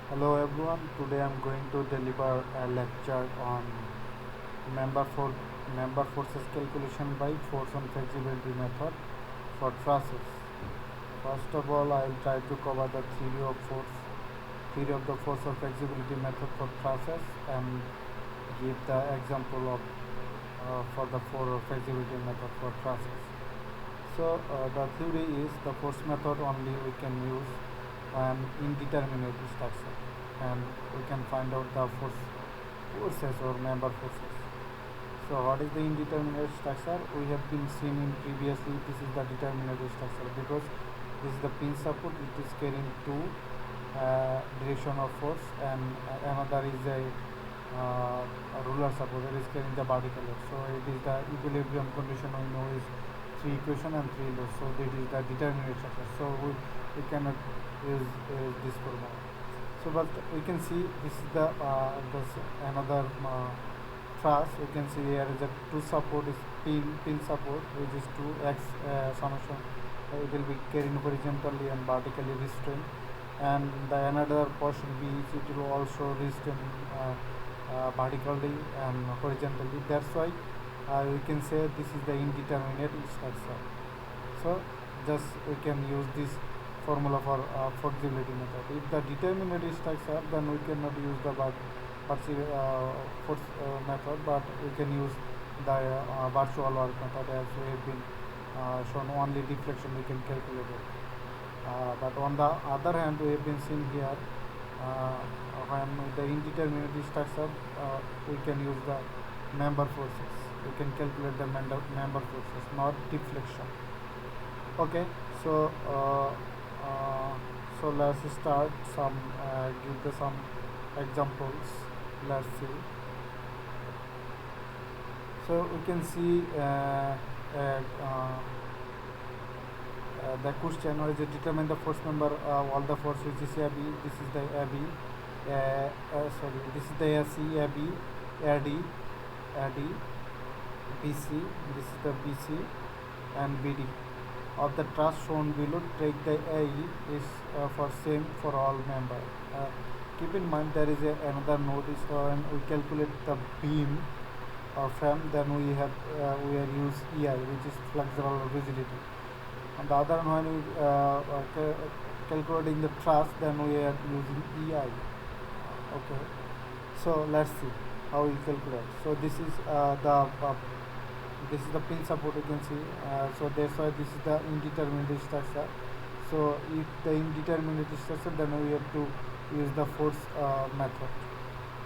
Hello everyone, today I'm going to deliver a lecture on member for member forces calculation by force on flexibility method for trusses. First of all, I'll try to cover the theory of the force of flexibility method for trusses and give the example of for the for flexibility method for trusses. So the theory is the force method only we can use an indeterminate structure, and we can find out the forces or member forces. So what is the indeterminate structure? We have been seen in previously. This is the determinate structure because this is the pin support. It is carrying two direction of force, and another is a ruler support that is carrying the vertical load. So it is the equilibrium condition we know is three equation and three loads. So this is the determinate structure. So we cannot use this formula. So but we can see this is the this another truss. We can see here is a two support is pin support, which is two x summation. It will be carried horizontally and vertically restrained, and the another portion B it will also restrain vertically and horizontally. That's why we can say this is the indeterminate structure. So just we can use this formula for flexibility method. If the determinate structure, then we cannot use the force method, but we can use the virtual work method, as we have been shown only deflection we can calculate it. But on the other hand, we have been seen here when the indeterminate structure, we can use the member forces. We can calculate the member forces, not deflection. Okay, so so let's start some give the some examples. Let's see. So we can see the question is determine the force member all the force which is AB. This is the AB. Sorry, this is the AC, AB, AD, BC. This is the BC and BD. Of the truss shown below, take the A is for same for all member. Keep in mind there is another notice when we calculate the beam or frame, then we have use EI, which is flexural rigidity. On the other hand, when we calculating the truss, then we are using EI. Okay, so let's see how we calculate. So this is the pin support, you can see. So that's why this is the indeterminate structure. So if the indeterminate structure, then we have to use the force method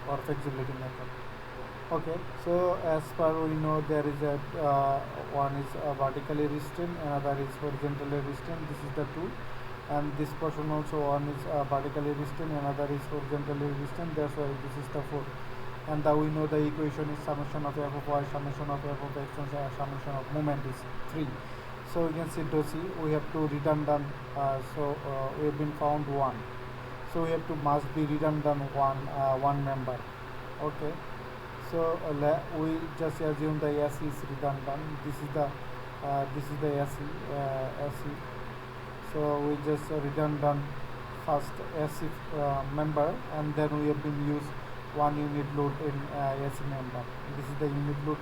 or flexibility method. Okay, so as per we know, there is a one is vertically restrained, another is horizontally restrained. This is the two, and this portion also one is vertically restrained, another is horizontally restrained. That's why this is the four. And we know the equation is summation of f of y, summation of f of x, and summation of moment is 3. So we can see dou c, we have to redundant, we have been found 1. So we have to must be redundant one member. Okay, so we just assume the AC is redundant. This is the AC. So we just redundant first AC member, and then we have been used one unit load in AC member. This is the unit load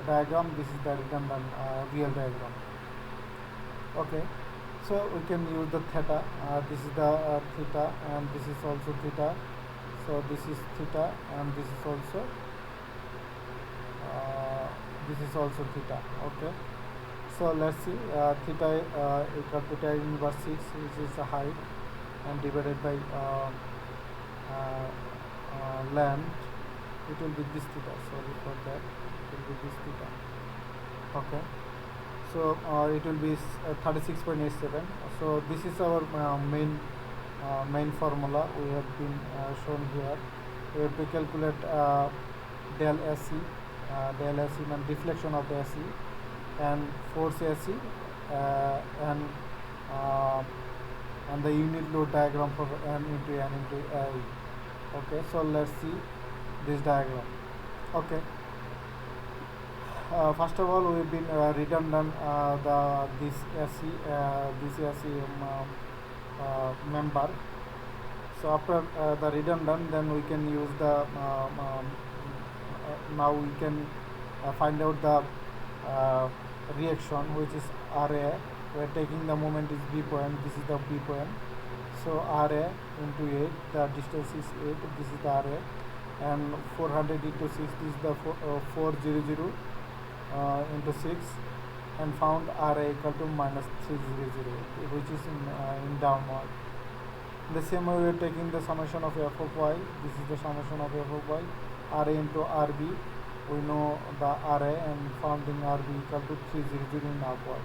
diagram. This is the redundant real diagram. Okay, so we can use the theta. This is the theta, and this is also theta. So this is theta, and this is also theta. Okay, so let's see. Theta equal to tan inverse 6, which is the height, and divided by length. It will be this theta. Sorry for that. It will be this theta. Okay, so it will be 36.87. So this is our main formula we have been shown here. We have to calculate del SC, means deflection of the SC, and force SC, and the unit load diagram for M into N into A. Okay, so let's see this diagram. Okay, first of all, we've been redundant this SC member. So after the redundant, then we can use the now we can find out the reaction, which is RA. We're taking the moment is B point, this is the B point. So RA into 8, the distance is 8, this is the RA, and 400 into 6, this is the 400 into 6, and found RA equal to minus 300, which is in downward. The same way we are taking the summation of f of y. This is the summation of f of y. RA into RB. We know the RA and founding RB equal to 300 in upward.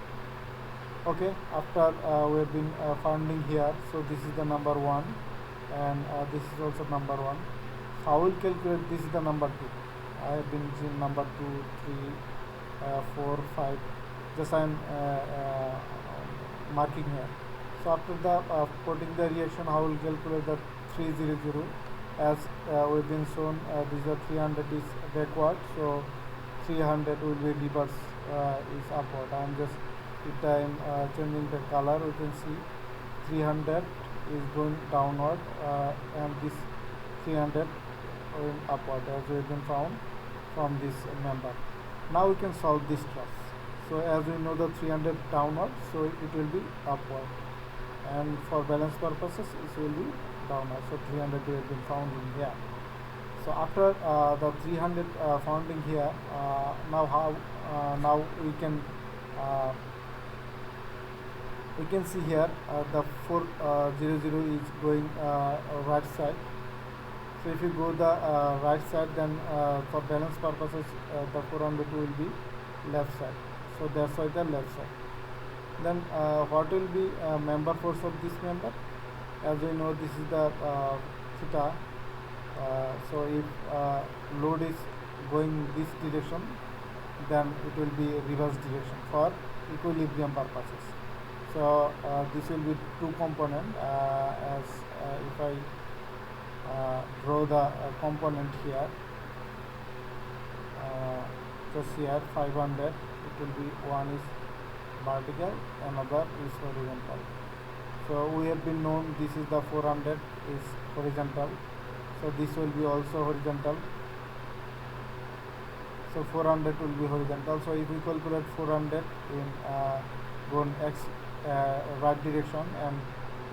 Okay, after we have been founding here, so this is the number 1 and this is also number 1. So I will calculate, this is the number 2. I have been seeing number 2, 3, 4, 5. Just I am marking here. So after the putting the reaction, I will calculate the 300 as we've been shown. This is 300 is backward, so 300 will be reverse is upward. I am just if I am changing the color, we can see 300 is going downward and this 300 going upward, as we have been found from this member. Now we can solve this truss. So as we know the 300 downward, so it will be upward, and for balance purposes it will be downward. So 300 will be found in here. So after the 300 found in here, now we can see here the 400 is going right side. So if you go the right side, then for balance purposes the 400 will be left side. So that's why the left side. Then what will be member force of this member? As we know, this is the theta. So if load is going this direction, then it will be reverse direction for equilibrium purposes. So this will be two component. As if I draw the component here, just here 500, it will be one is vertical, another is horizontal. So we have been known this is the 400 is horizontal, so this will be also horizontal. So 400 will be horizontal. So if we calculate 400 in going x right direction and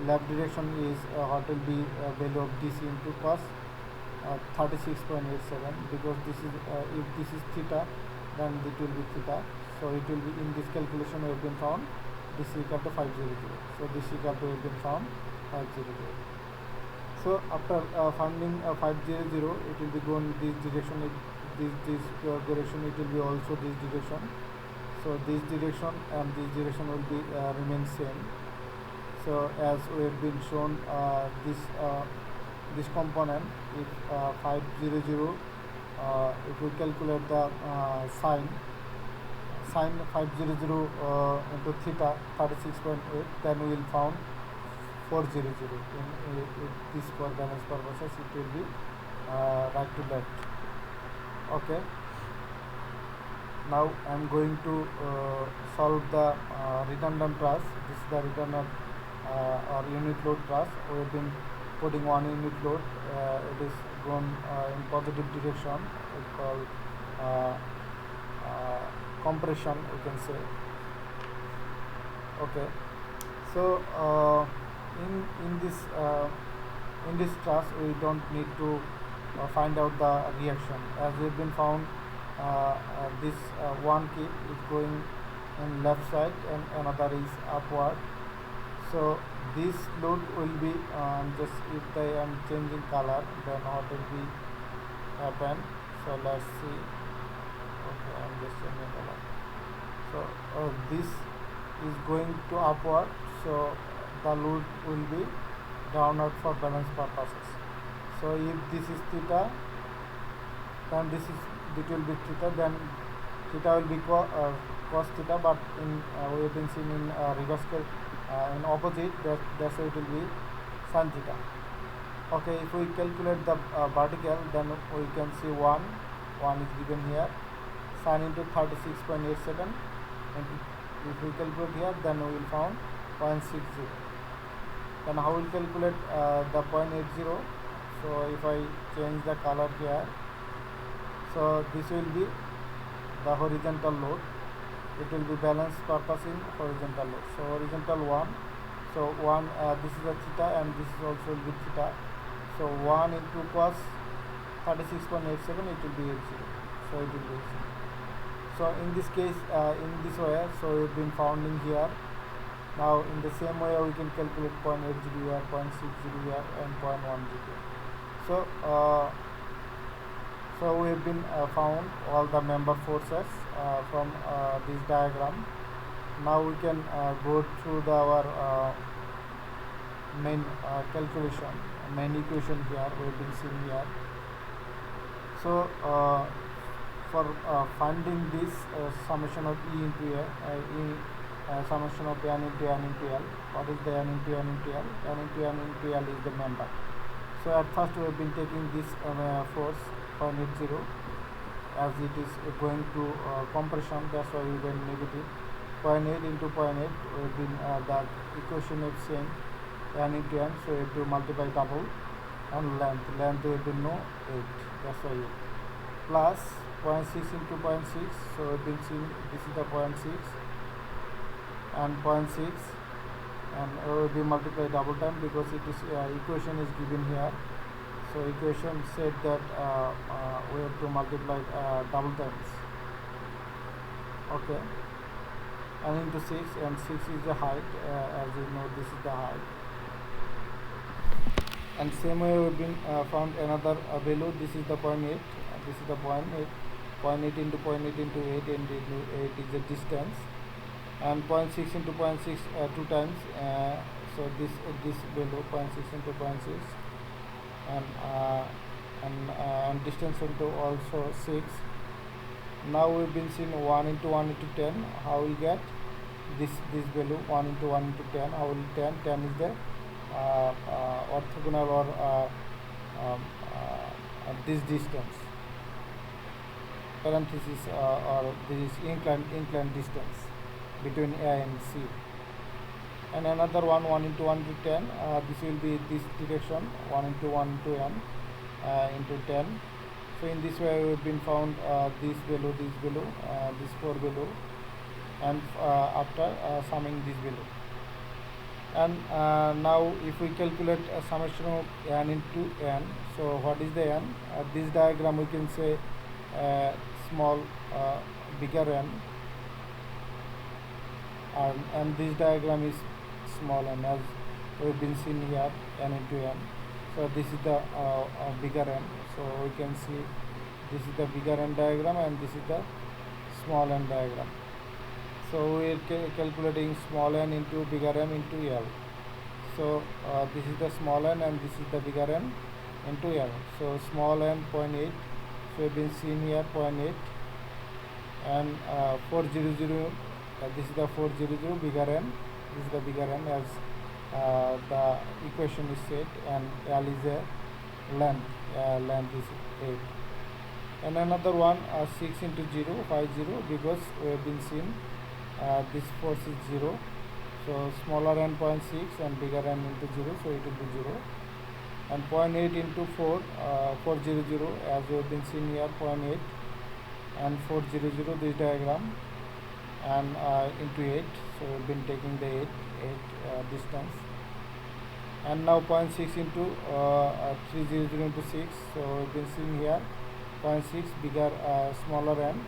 left direction is what will be value of DC into cos 36.87, because this is if this is theta, then it will be theta. So it will be in this calculation we have been found this equal to 500. So this equal to have been found 500. So after finding 500, it will be going this direction. This direction, it will be also this direction. So this direction and this direction will be remain same. So as we have been shown, this component, if 500, if we calculate the sine 500 into theta 36.8, then we will found 400. In this for balance purposes, it will be right to left. Okay. Now I am going to solve the redundant truss. This is the redundant or unit load truss. We have been putting one unit load. It is gone in positive direction. It's called compression, we can say. Okay. So in this truss, we don't need to find out the reaction, as we've been found this one key is going in left side and another is upward. So this load will be just if I am changing color, then what will be happen. So let's see. Okay, I'm just changing color. So this is going to upward, so the load will be downward for balance purposes. So if this is theta, then it will be theta, then theta will be cos theta, but in we have been seeing in reverse in opposite, that's why it will be sin theta. Okay, if we calculate the vertical, then we can see 1 is given here, sin into 36.87, and if we calculate here, then we will found 0.60. Then how will calculate the 0.80? So if I change the color here, so this will be the horizontal load. It will be balanced purpose in horizontal load. So horizontal 1, so 1, this is a theta and this is also will be theta. So 1 into cos 36.87, it will be 80. So it will be 80. So in this case, in this way, so we've been founding here. Now in the same way we can calculate 0.80 here, 0.60 here and 0.10 here. So we have been found all the member forces from this diagram. Now we can go through our main calculation, main equation here we have been seeing here. So for finding this summation of E into A, summation of N into N into L. What is the N into N into L? N into N into L is the member. So at first we have been taking this force 0.80 as it is going to compression, that's why we went negative. 0.8 into 0.8 we have been that equation is same N into N, so we have to multiply double, and length we have been no 8, that's why 8 plus 0.6 into 0.6, so we have been seeing this is the 0.6 and 0.6, and will be multiplied double time because it is equation is given here. So equation said that we have to multiply double times. Okay, and into 6, and 6 is the height, as you know this is the height. And same way we've been found another value. This is the 0.8, this is the 0.8, 0.8 into 0.8 into 8 and into 8 is the distance, and 0.6 into 0.6 two times, so this value 0.6 into 0.6, and distance into also 6. Now we've been seeing 1 into 1 into 10. How we get this value 1 into 1 into 10? How will 10 is the orthogonal or this distance, parenthesis, or this inclined distance between A and C. And another 1 into 1 into 10, this will be this direction, 1 into 1 into n into 10. So in this way we have been found this value, this 4 value, and after summing this value. And now if we calculate a summation of n into n, so what is the n? This diagram we can say small bigger n, and this diagram is small n, as we've been seeing here, n into n. So this is the bigger n, so we can see this is the bigger n diagram and this is the small n diagram. So we are calculating small n into bigger n into L. So this is the small n and this is the bigger n into L. So small n 0.8, so we've been seeing here 0.8, and 400, this is the 400 bigger n, this is the bigger n, as the equation is set, and L is a length is 8. And another one 6 into 0, 50, because we have been seeing this force is 0, so smaller n 0.6 and bigger n into 0, so it will be 0. And 0.8 into 4, 400, as we have been seeing here 0.8 and 400 this diagram, and into 8, so we have been taking the 8 distance. And now 0.6 into 300 into 6, so we have been seeing here 0.6 bigger, smaller n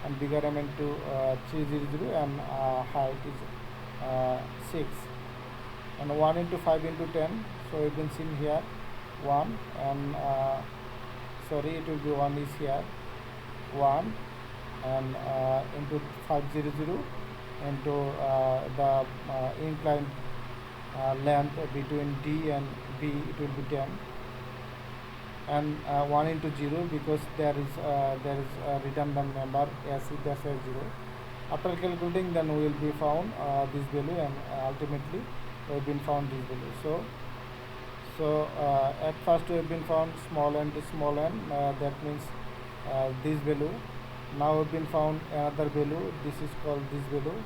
and bigger m into 300, and height is 6. And 1 into 5 into 10, so we have been seeing here 1, and sorry, it will be 1 is here 1, and into 500 into the inclined length between D and B, it will be 10, and 1 into 0, because there is a redundant member as it as 0. After calculating, then we will be found this value, and ultimately we have been found this value. So at first we have been found small n to small n, that means this value. Now we have been found another value, this is called this value,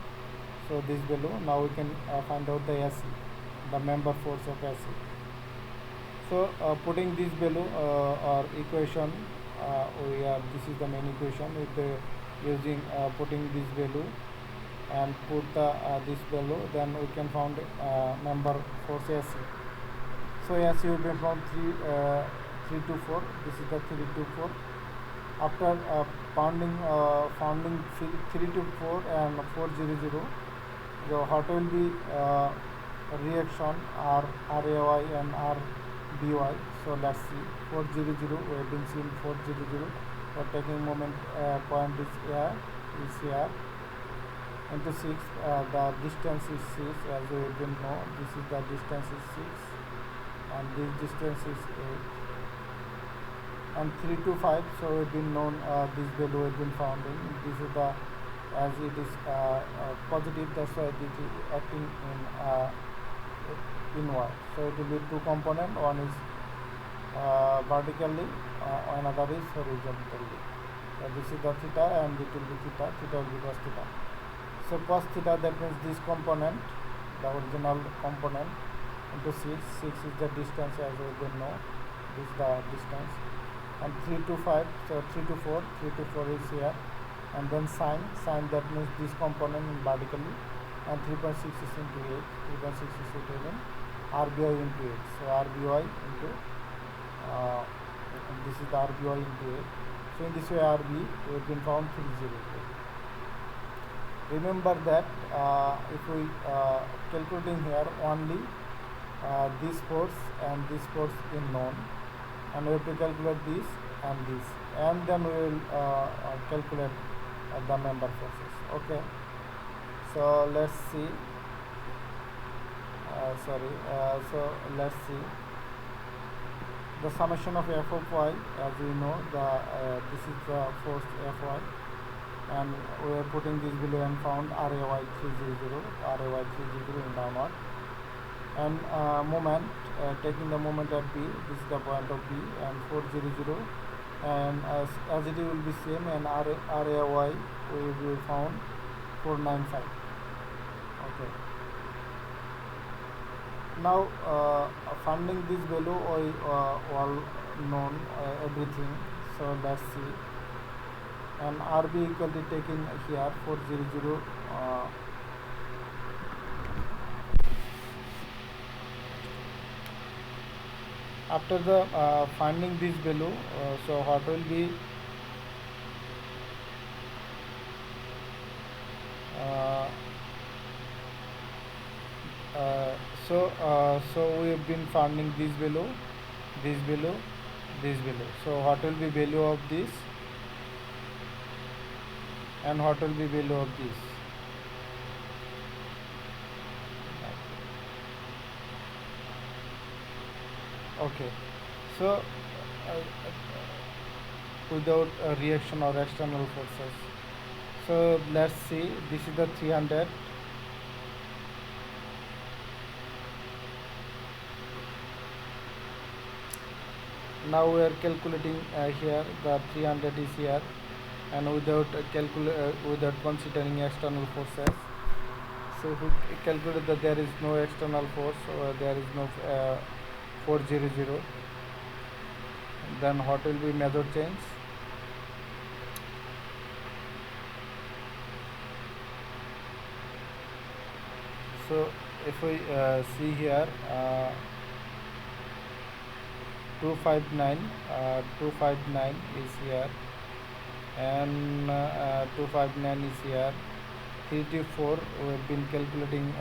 so this value. Now we can find out the SE. the member force of AC. So putting this value or equation, this is the main equation with the using putting this value and put the this value, then we can found member force AC. So AC will be from 3 to 4. This is the 3 to 4. After founding 3 to 4 and 400, the what will be reaction are RAY and RBY. So let's see 400. We have been seen 400. For taking moment point is here into 6. The distance is 6, as we have been know. This is the distance is 6, and this distance is 8. And 3 to 5, so we've been known this value has been found in. This is the, as it is positive, that's why it is acting in Y. So it will be two component, one is vertically, another is horizontally. This is the theta and it will be theta, theta will be cos theta. So cos theta, that means this component, the original component, into 6. 6 is the distance, as we will know. This is the distance. And 3 to 5, so 3 to 4, 3 to 4 is here, and then sine, that means this component vertically, and 3.6 is into 8, 3.6 is into 8, RBI into 8, so RBI into, this is the RBI into 8, so in this way RB, we have been found 308. Remember that if we calculating here only this force and this force is known, and we have to calculate this and this, and then we will calculate the member forces. Okay, so let's see. So let's see the summation of f of y. As we know, this is the force Fy, and we are putting this below and found RAY 300 in downward. And moment, taking the moment at B, this is the point of B, and 400, and as it will be same, and RAY we will found 495. Okay. Now finding this value, all known everything. So let's see. And RB equal to taking here 400. After the finding this value, so what will be so we have been finding this value, this value, this value. So what will be value of this, and what will be value of this? Okay, so without a reaction or external forces. So let's see, this is the 300. Now we are calculating here, the 300 is here, and without without considering external forces. So if we calculate that there is no external force, or there is no 400, then what will be measure change? So if we see here 259 is here, and 259 is here. 3 to 4 we have been calculating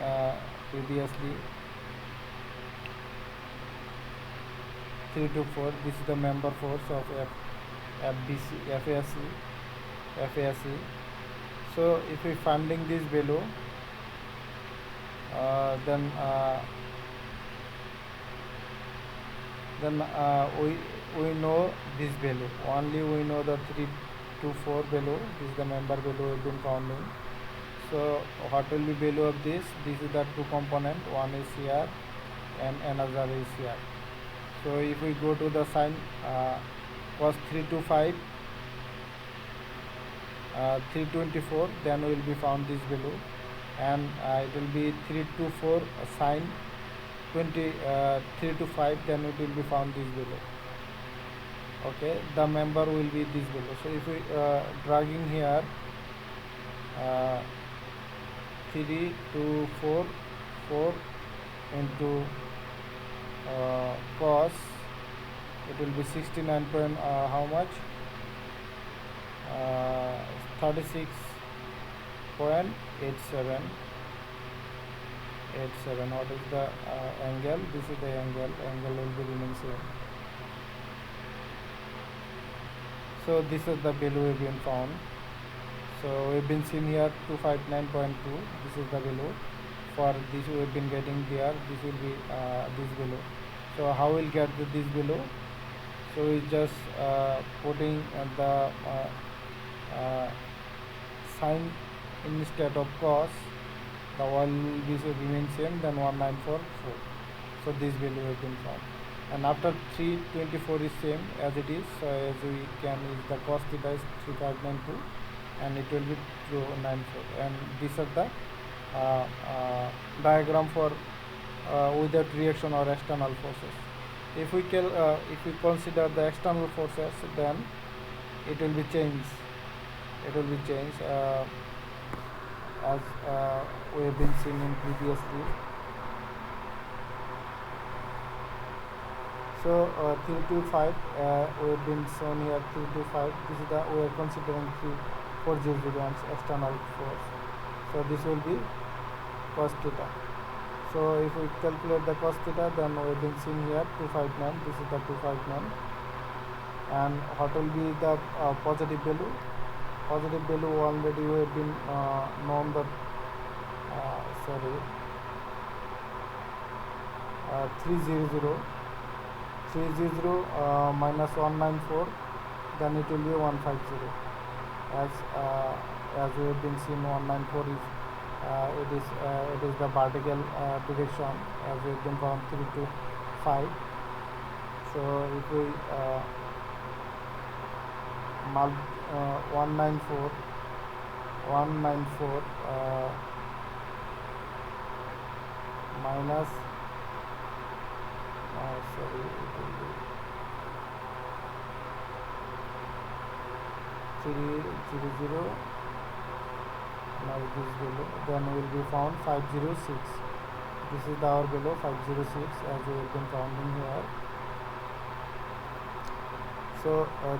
previously. 3 to 4, this is the member force of FAC. So if we finding this value, then we know this value. Only we know the 3 to 4 value. This is the member value we have been founding. So what will be value of this? This is the two component. One is here and another is here. So if we go to the sign was 3 to 5, 324, then we will be found this value, and it will be 3 to 4 sine 3 to 5, then it will be found this below. Okay, the member will be this below. So if we dragging here 3 to 4, 4 into cos, it will be 69 point how much, 36.87. What is the angle? This is the angle will be remain same. So this is the value we've been found. So we've been seen here 259.2. This is the value. For this we've been getting there. This will be this value. So how we'll get this value? So we just putting the sign instead of cos. The one will remain same than 1944. So this value has been found. And after 324 is same as it is. So as we can use the cos theta is 3592, and it will be 294. And these are the diagram for without reaction or external forces. If we consider the external forces, then it will be changed. As we have been seen in previously. So 325 we have been shown here 325. This is the we are considering 400 external force. So this will be cos theta. So if we calculate the cos theta, then we have been seen here 259. This is the 259. And what will be the positive value? Positive value already we have been known that 300 minus 194, then it will be 150. As we have been seen, 194 is it is the vertical direction, as we have been found 3 to 5. So if we 194 minus it will be 300 now this below, then will be found 506. This is our below 506 as we have been founding here. So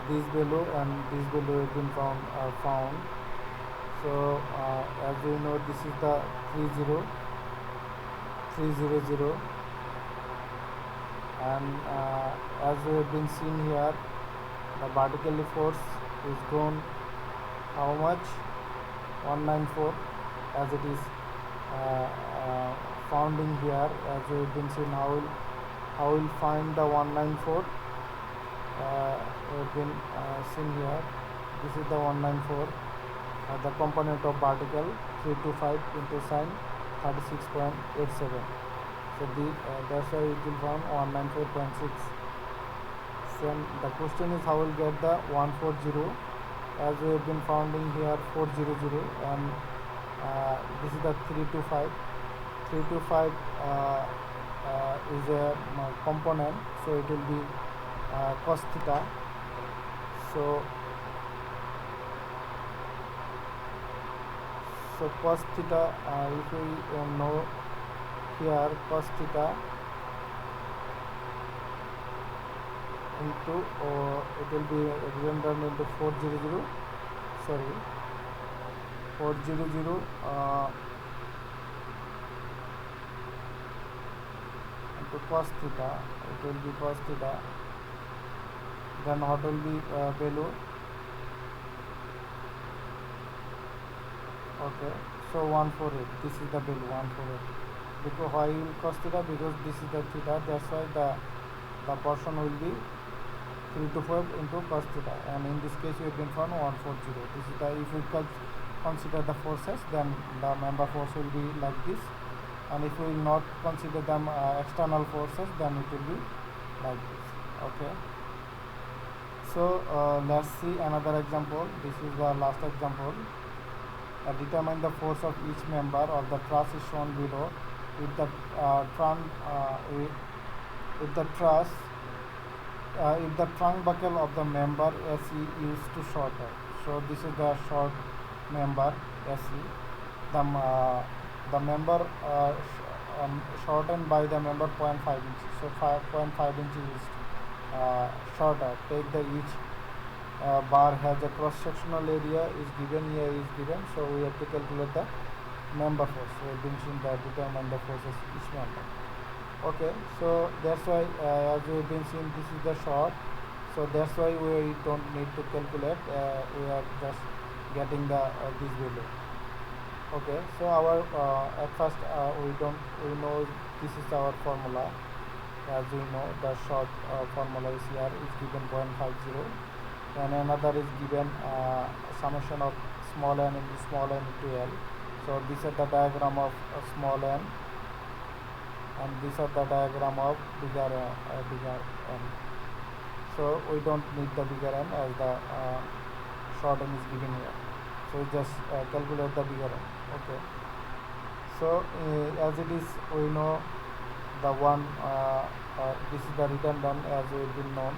this below and this below have been found. So as we know, this is the 300, and as we have been seen here, the vertical force is gone how much, 194, as it is founding here. As we have been seen, how will find the 194. We have been seen here. This is the 194. The component of vertical 325 into sine 36.87. So that's why it will found 194.6. So the question is how will get the 140, as we have been founding here 400, and this is the 325. 325 is a component, so it will be cos theta. So cos theta, if we know here, cos theta into it will be rendered into 400 into cos theta. It will be cos theta. Then what will be value? Okay, so 148. This is the value 148. Because why will cos theta? Because this is the theta. That's why the portion will be 3 to 5 into cos theta. And in this case, we have been found 140. This is the, if we consider the forces, then the member force will be like this. And if we will not consider them external forces, then it will be like this. Okay. So let's see another example. This is the last example. Determine the force of each member of the truss is shown below. if the trunk if the truss if the trunk buckle of the member SE used to shorter. So this is the short member SE. The member shortened by the member 0.5 inches. So 5.5 inches is shorter. Take the each bar has a cross sectional area is given here is given. So we have to calculate the member force. We have been seen that determine the forces each member. Okay, so that's why as we've been seeing this is the short, so that's why we don't need to calculate, we are just getting the this value. Okay, so our at first we know this is our formula. As we know the short formula is here is given 0.50 and another is given summation of small n into small n into L. So this is the diagram of small n and these are the diagram of bigger n. So we don't need the bigger n as the short n is given here. So just calculate the bigger n. Okay. So as it is, we know the one. This is the written done as we've been known.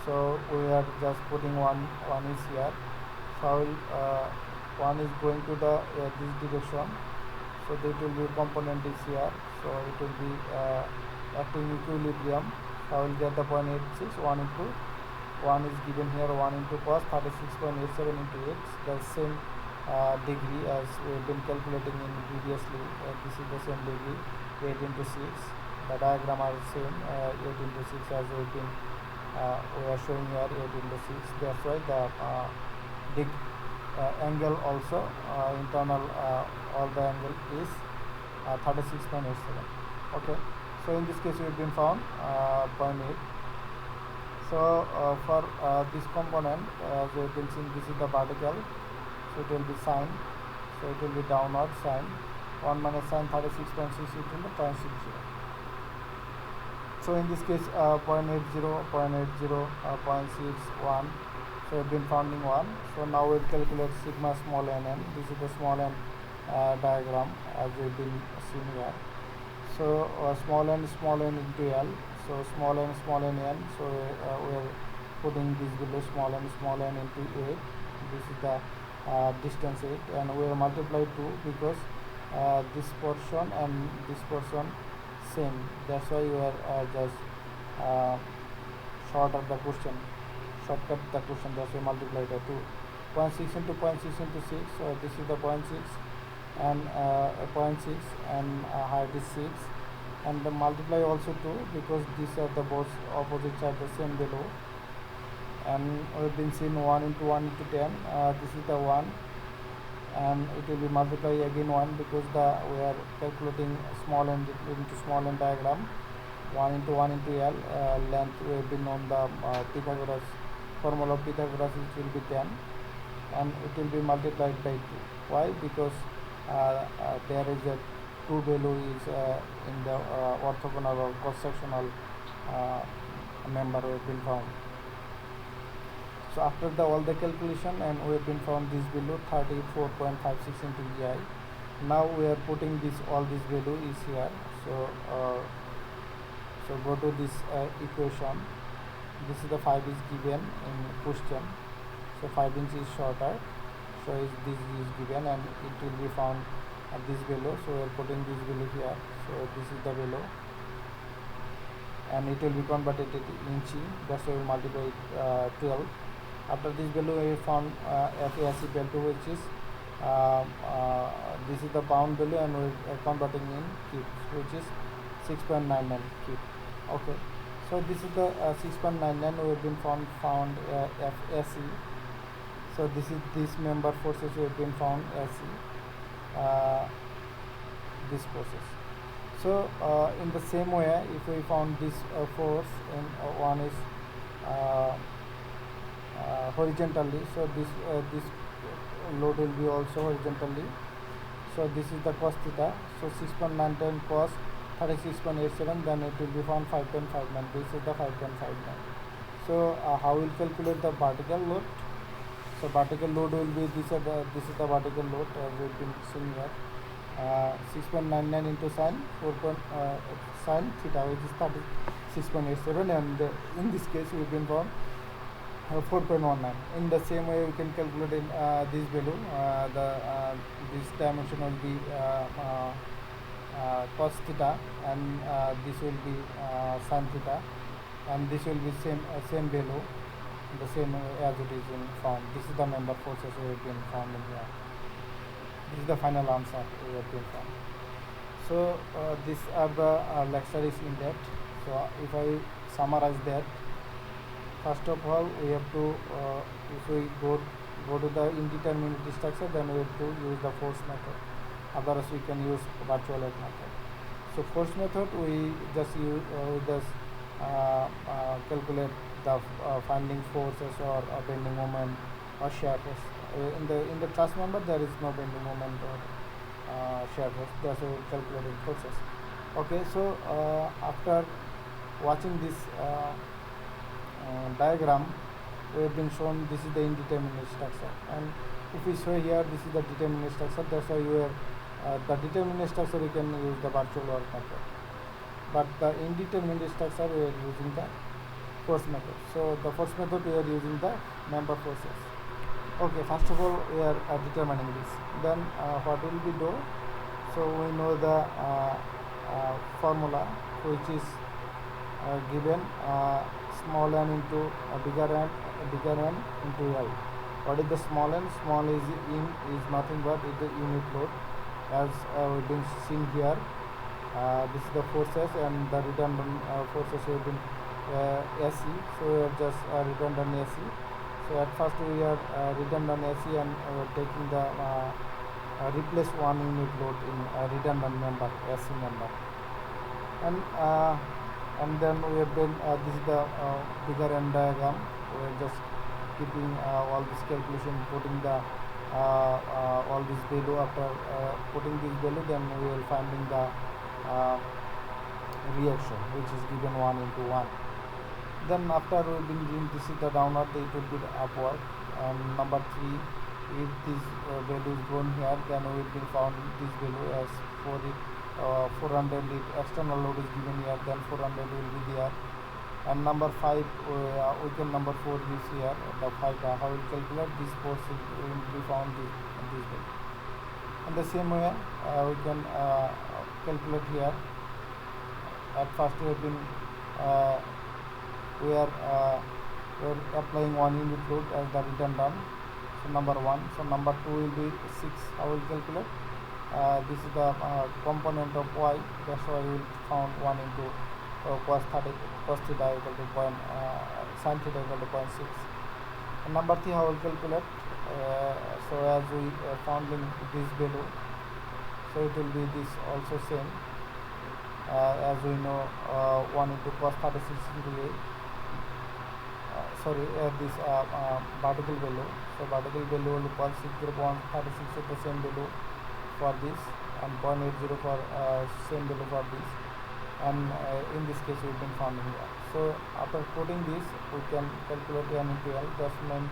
So we are just putting one is here. So one is going to the this direction. So that will be component is here. So it will be acting equilibrium. I will get the 0.86. 1 into 1 is given here. 1 into cos 36.87 into x. The same degree as we have been calculating in previously. This is the same degree. 8 into 6. The diagram are the same. 8 into 6 as we have been we are showing here. 8 into 6. That's why the angle also internal all the angle is 36.87. Okay, so in this case we have been found 0.8. So for this component as we have been seeing, this is the vertical, so it will be sine, so it will be downward sine 1 minus sine 36.6 into 0.60. So in this case 0.80, 0.61. So we have been founding 1. So now we'll calculate sigma small n n. This is the small n diagram as we've been seeing here. So small n into L. So small n n. So we are putting this below small n into 8. This is the distance 8, and we are multiplied 2 because this portion and this portion same. That's why you are just short of the question. Shortcut the question, that's why multiplied by 2. 0.6 into 0.6 into 6. So this is the 0.6 and 0.6 and height is 6, and the multiply also 2 because these are the both opposites are the same below. And we've been seeing 1 into 1 into 10. This is the 1, and it will be multiplied again 1 because we are calculating small n into small n diagram. 1 into 1 into L length. We have been on the Pythagoras formula of Pythagoras, it will be 10, and it will be multiplied by 2. Why? Because there is a 2 value is in the orthogonal or cross-sectional member we have been found. So after all the calculation, and we have been found this value 34.56 into EI. Now we are putting all this value is here. So go to this equation. This is the 5 is given in question. So 5 inch is shorter. So this is given, and it will be found at this value. So we are putting this value here. So this is the value, and it will be converted to inch. That's why we multiply 12. After this value we found FAS equal to, which is this is the pound value, and we are converting in cubes, which is 6.99 cube. Okay, so this is the 6.99 we have been found FSE. So this member forces we have been found SE, this process. So in the same way, if we found this force in one is horizontally, so this load will be also horizontally. So this is the cos theta. So 6.99 cos 36.87, then it will be found 5.59. This is the 5.59. So how will calculate the vertical load? So vertical load will be this is the vertical load as we've been seeing here. 6.99 into sine theta, which is 36.87, and in this case we've been found 4.19. In the same way, we can calculate in this value. This dimension will be cos theta, and this will be sin theta, and this will be same value, the same as it is in found. This is the member forces we have been found in here. This is the final answer we have been found. So these are the lectures in depth. So if I summarize that, first of all, we have to if we go to the indeterminate structure, then we have to use the force method. Otherwise, we can use virtual Lec method. So force method, we just calculate the finding forces or bending moment or shear force. In the truss member, there is no bending moment or shear force. That's why we calculating forces. Okay, so after watching this diagram, we have been shown this is the indeterminate structure, and if we show here this is the determinate structure, that's why we are the determinate structure we can use the virtual work method, but the indeterminate structure we are using the force method. So the force method we are using the member forces. Okay, first of all we are determining this. Then what will we do? So we know the formula, which is given small n into bigger n into L. What is the small n? Small is nothing but the unit load, as we've been seen here. This is the forces, and the redundant forces have been AC. So we are just redundant AC. So at first we are redundant AC, and taking the replace one unit load in redundant member, AC member, and then we have been this is the bigger n diagram. We are just keeping all this calculation, putting the all this value. After putting this value, then we will finding the reaction, which is given 1 into 1. Then after we have been doing this is the downward, it will be the upward. And number 3, if this value is grown here, then we will be found this value as 400. If external load is given here, then 400 will be there. And number 5, we can number 4 is here. The 5, how we calculate this force will be found this way. And the same way we can calculate here. At first we have been we are applying 1 unit load as the redundant. So number 1. So number 2 will be 6. How will calculate? This is the component of y. That's why we will found 1 into cos theta equal to sin theta equal to 0.6. And number 3, how will calculate? So as we found in this value, so it will be this also same. As we know, 1 into cos 36 into a this particle value. So particle value will equal 60.36 is the same value for this, and 0.80 for same value for this, and in this case we have been found here. So after putting this, we can calculate n into L. That's mean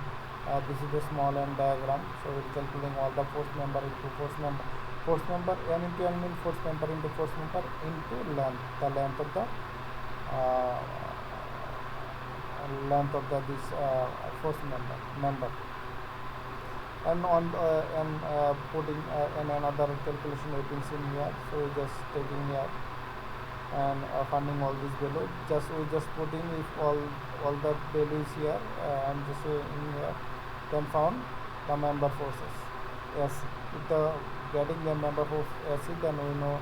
this is the small n diagram. So we are calculating all the force member into force member. Force member n into L means force member into force member into length, the length of the this force member. And on putting and another calculation we have been seen here. So we just taking here and finding all this value. We just putting if all the values here and just in here, then found the member forces. Yes, if the getting the member force AC, then we know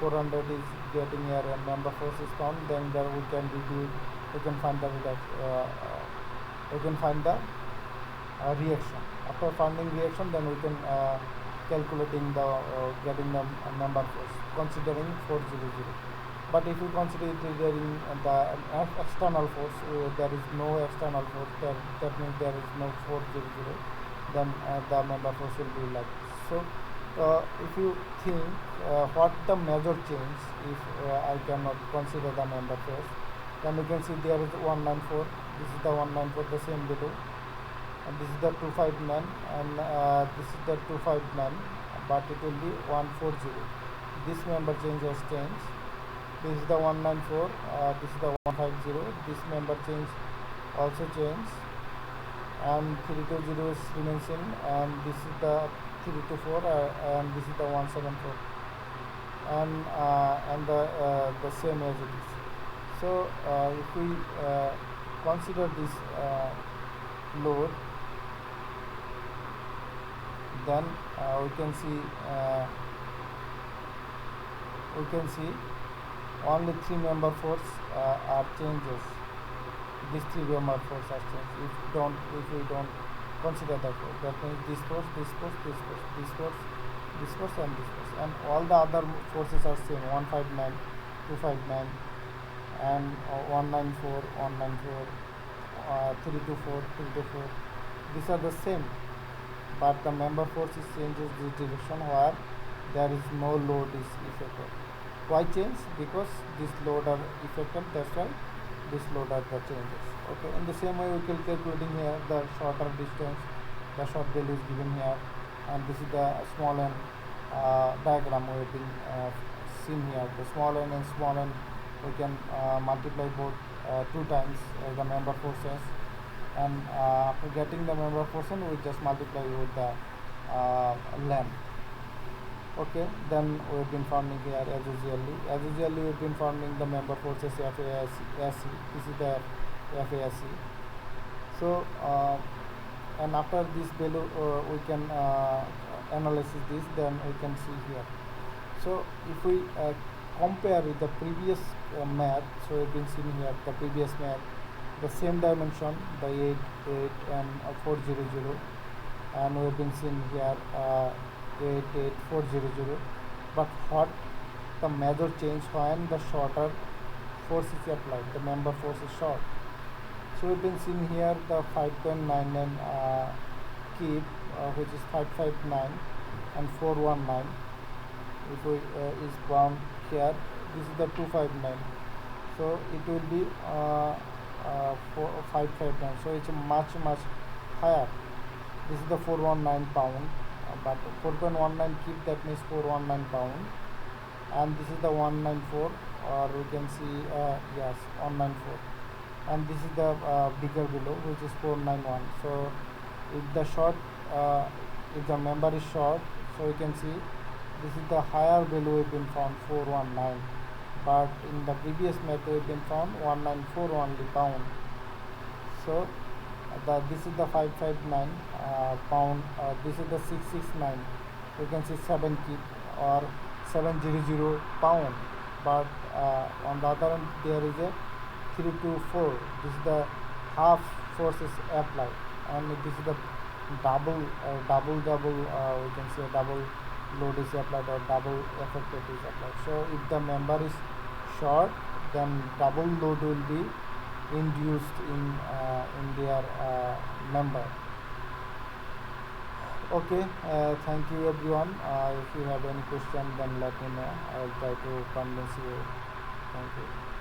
400 is getting here and member force is found. Then there we can find the reaction. After finding reaction, then we can calculating the getting the member force considering 400. But if you consider considering the external force, there is no external force. That means there is no 400. Then the member force will be like this. So if you think what the major change if I cannot consider the member force, then you can see there is 194. This is the 194, the same value. And this is the 259, and this is the 259. but it will be 140. This member change has changed. This is the 194, this is the 150. This member change also changed, and 320 is remains in, and this is the 324, and this is the 174, and the same as it is. So if we consider this load, then we can see only 3 member force are changes. These 3 member force are changed. If we don't consider that force, that means this force, this force, this force, this force, this force, and this force, and all the other forces are same: 159, 259, and 194, 194, 324, 324. These are the same, but the member force is changes this direction where there is no load is affected. Why change? Because this load are affected, that's why this load are the changes. Okay, in the same way we can calculating here the shorter distance, the short value is given here, and this is the small n diagram we have been seen here. The small n and small n, we can multiply both 2 times the member forces, and after getting the member force, we just multiply with the length. Okay, then we have been forming here as usually we have been forming the member forces FASC. This is the FASC. So and after this value we can analyze this, then we can see here. So if we compare with the previous math, so we have been seeing here the previous math, the same dimension, the 8, 8 and 400, and we have been seeing here 8, 8, 400. But what the major change when the shorter force is applied, the member force is short. So we've been seeing here the 5.99 keep, which is 559 and 419. If we is bound here, this is the 259. So it will be 559. So it's much higher. This is the 419 pound, but 4.19 keep, that means 419 pound, and this is the 194, or we can see yes, 194, and this is the bigger below, which is 491. So if the short if the member is short, so you can see this is the higher value we've been found, 419, but in the previous method we've been found 194 only pound. So this is the 559 pound, this is the 669, you can see 7 keep or 700 pound, but on the other hand there is a 324. This is the half forces applied, and this is the double we can say double load is applied, or double effective is applied. So if the member is short, then double load will be induced in their member. Okay, thank you everyone. If you have any question, then let me know. I will try to convince you. Thank you.